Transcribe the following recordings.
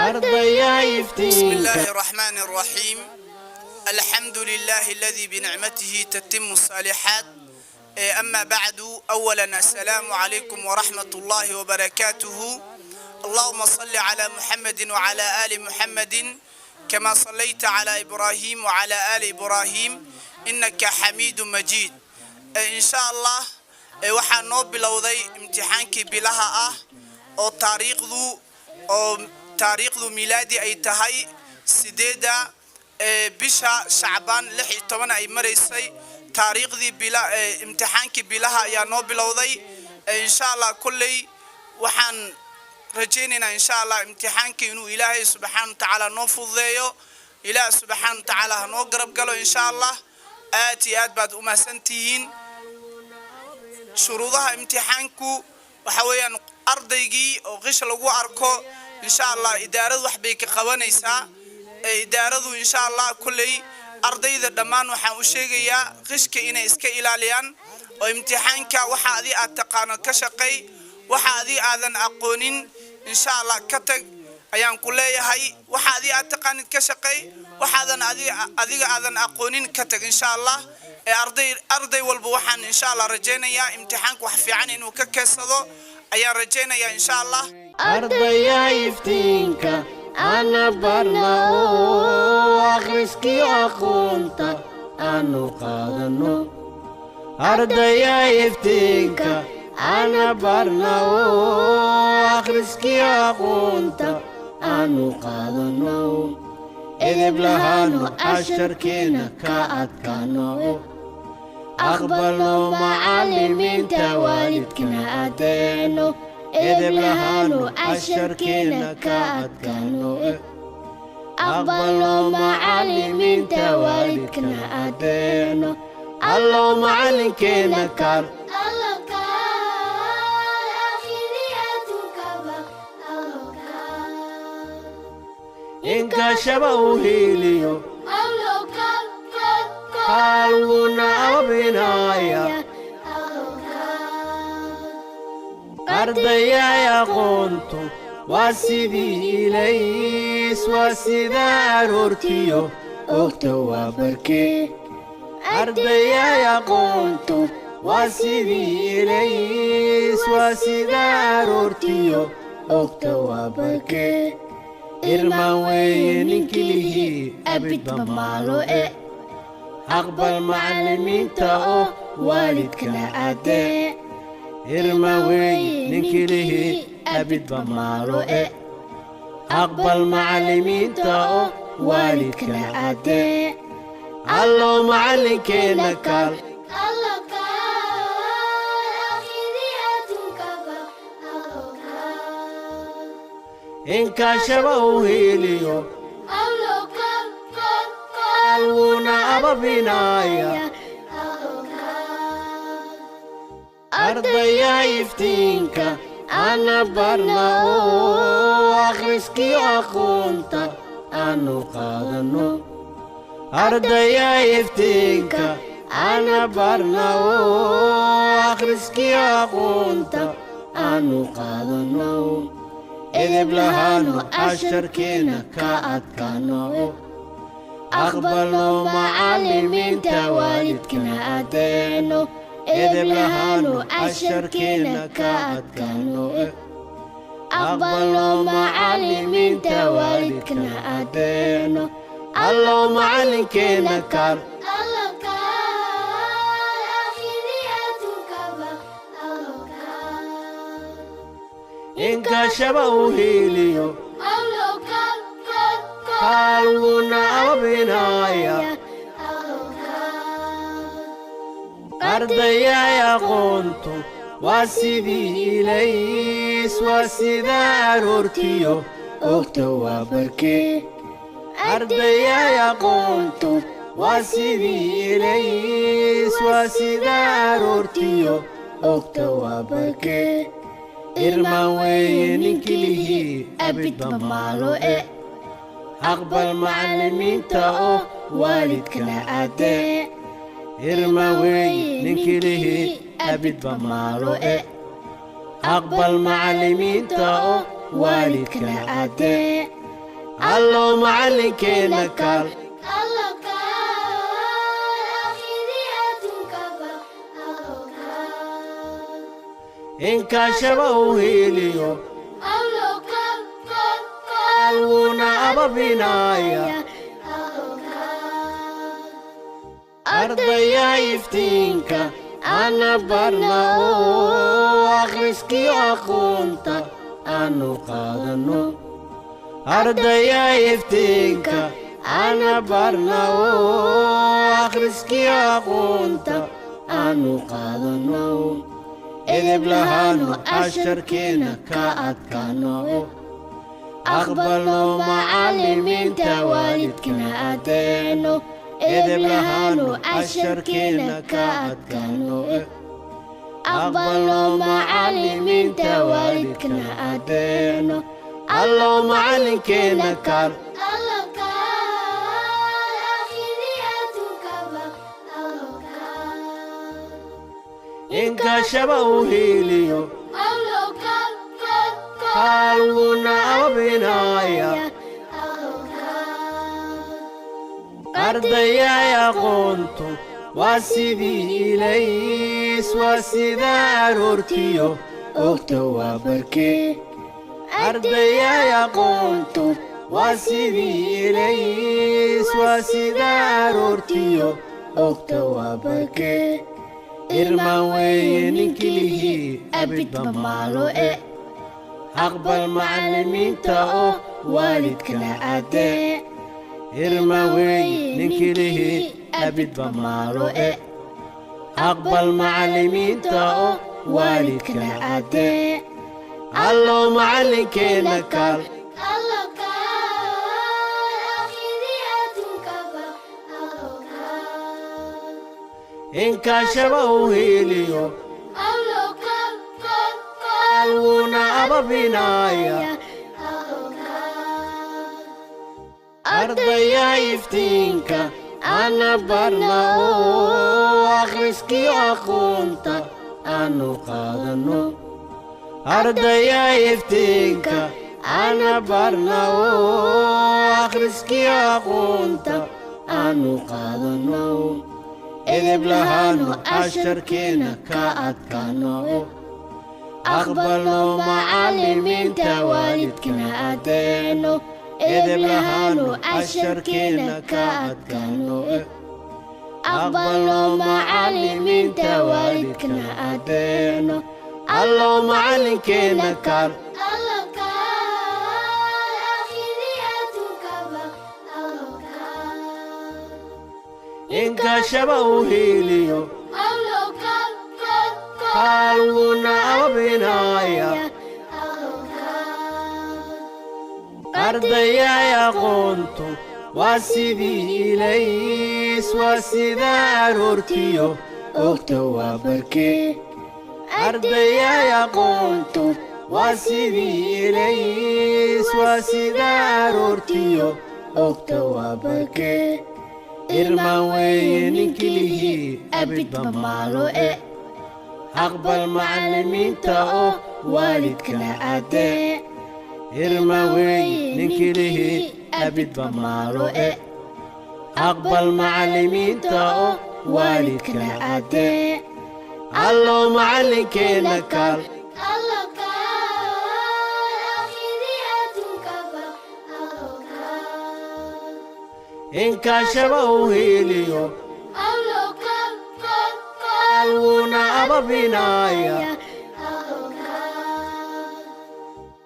بسم الله الرحمن الرحيم. الحمد لله الذي بنعمته تتم الصالحات. أما بعد، أولا السلام عليكم ورحمة الله وبركاته. اللهم صل على محمد وعلى آل محمد كما صليت على إبراهيم وعلى آل إبراهيم إنك حميد مجيد. إن شاء الله waxaan noo bilowday imtixaankii bilaha ah oo taariikhdu miilaadi ay tahay 8 bisha Shacbaan 16 ay mareysay. taariikhdii imtixaankii bilaha ayaa noo bilowday. insha Allah kullay waxaan rajaynaynaa insha Allah imtixaankii inuu Ilaahay subhanahu wa ta'ala noo fududeeyo. Ilaahay subhanahu wa ta'ala noo garab galo insha Allah. aad baad u mahadsantihiin. shuruudaha imtixaanku waxa weeyaan ardaygii oo qish lagu arko insha Allah idaaradu wax bay ka qabanaysaa. idaaradu insha Allah kullay ardayda dhammaan waxaan u sheegayaa qishka inay iska ilaaliyaan oo imtixaanka waxa aad taqaano ka shaqay, waxa aadan aqoonin insha Allah ka tag ayaan ku leeyahay. waxa aad taqaanid ka shaqay, waxa aadan aqoonin ka tag insha Allah. arday walba waxaan insha Allah rajaynayaa imtixaanku wax fiican inuu ka keensado ayaan rajaynayaa insha Allah. ardaya iftiinka ana barna oo akhriskii aqoonta aanu qaadano. ardaya iftiinka ana barna oo akhriskii aqoonta aanu qaadano. edeb lahaano casharkeena ka adkaano. aqbalno macallimiinta waalidkana adeeno. edeb lahaano casharkeena ka adkaano. aqbalno macallimiinta waalidkana adeeno. allo macallinkeena kaal inka shaba u heliyo qalbuna abinaya. ardaya aqoontu waa sidii ilays, waa sida aroortiyo ogta waa barkee. ardaya aqoontu waa sidii ilays, waa sida aroortiyo ogta waa barkee. irmaan weeye ninkilihii abidba maalo aqbal macallimiinta oo waalidkana adee. irmaan weeye ninkilihii abidba maalo aqbal macallimiinta oo waalidkana adee. allo macallinkeena kaal inka shaba u heliyo qalbuna ababinaya. ardaya iftiinka ana barna oo akhriskii aqoonta aanu qaadano. ardaya iftiinka ana barna oo akhriskii aqoonta aanu qaadano. edeb lahaano casharkeena ka adkaano. aqbalno macallimiinta waalidkana adeeno. edeb lahaano casharkeena ka adkaano. aqbalno macallimiinta waalidkana adeeno. allo macallinkeena kaal inka shaba u heliyo qalbuna abinaya. ardaya aqoontu waa sidii ilays, waa sida aroortiyo ogta waa barkee. ardaya aqoontu waa sidii ilays, waa sida aroortiyo ogta waa barkee. irmaan weeye ninkilihii abidba maalo aqbal macallimiinta oo waalidkana adee. irmaan weeye ninkilihii abidba maalo aqbal macallimiinta oo waalidkana adee. الله معلنكينا كال الله كال آخرياتك الله كال إن كاشبه هيليو الله كال قلبنا أبا بنايا أرضيا يفتينك أنا برنا أخرسكي أخونتا أنو قادنو أرضيا يفتينك أنا برنا أخرسكي أخونتا أنو قادنو إذ بلهانو أشركينا كأتكانو أقبلوا معلمين توالدكنا أدينو إذ بلهانو أشركينا كأتكانو أقبلوا معلمين توالدكنا أدينو الله معلنكينا كال الله كال آخرياتك الله كال إن كاشبه هيليو الله كال قلبنا أبنايا أرضيا يا قنتو واسدي إليس واسدا أرورتيو أكتوا بركي أرضيا يا قنتو واسدي إليس واسدا أرورتيو أكتوا بركي إرما وين كليه أبد بمالو أقبل معلمين تاو والدكنا أدي إرماوي نكله أبد بمالو أقبل معلمين تاو والدكنا أدي الله معلنكينا كال الله كال آخرياتك الله كال إن كاشبه هيليو الله كال قلبنا أبا بنايا أرضيا يفتينك أنا برنا أخرسكي أخونتا أنو قادنو أرضيا يفتينك أنا برنا أخرسكي أخونتا أنو قادنو إذ بلهانو أشركينا كأتكانو أقبلوا معلمين توالدكنا أدينو إذ بلهانو أشركينا كأتكانو أقبلوا معلمين توالدكنا أدينو الله معلنكينا كال الله كال آخرياتك الله كال إن كاشبه هيليو الله كال قلبنا أبنايا أرضيا يا قنتو واسدي إليس واسدا أرورتيو أكتوا بركي أرضيا يا قنتو واسدي إليس واسدا أرورتيو أكتوا بركي إرما وين كليه أبد بمالو أقبل معلمين تاو والدكنا أدي إرماوي نكله أبد بمالو أقبل معلمين تاو والدكنا أدي الله معلنكينا كال الله كال آخرياتك الله كال إن كاشبه هيليو الله كال قلبنا أبا بنايا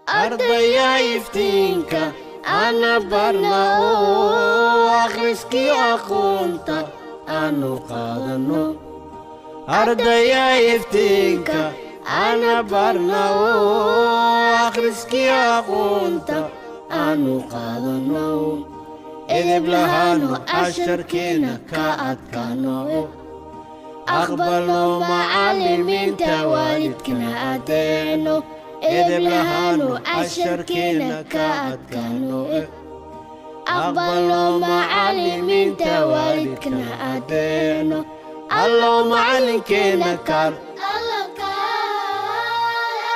أرضيا يفتينك أنا برنا أخرسكي أخونتا أنو قادنو أرضيا يفتينك أنا برنا أخرسكي أخونتا أنو قادنو إذ بلهانو أشركينا كأتكانو أقبلوا معلمين توالدكنا أدينو إذ بلهانو أشركينا كأتكانو أقبلوا معلمين توالدكنا أدينو الله معلنكينا كال الله كال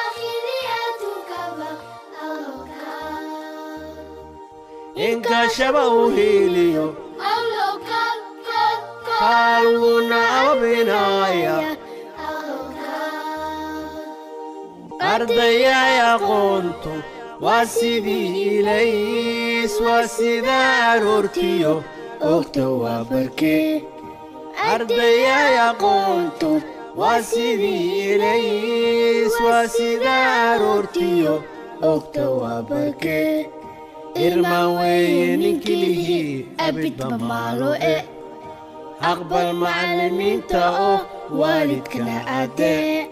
آخرياتك الله إنك شبه هيليو قالونا بنايا أرضيا يا قنتو واسدي إليس واسدا أرورتيو أكتوا بركي أرضيا يا قنتو واسدي إليس واسدا أرورتيو أكتوا بركي إرما وين كليه أبد بمالو أقبل معلمين تاو والدكنا أدي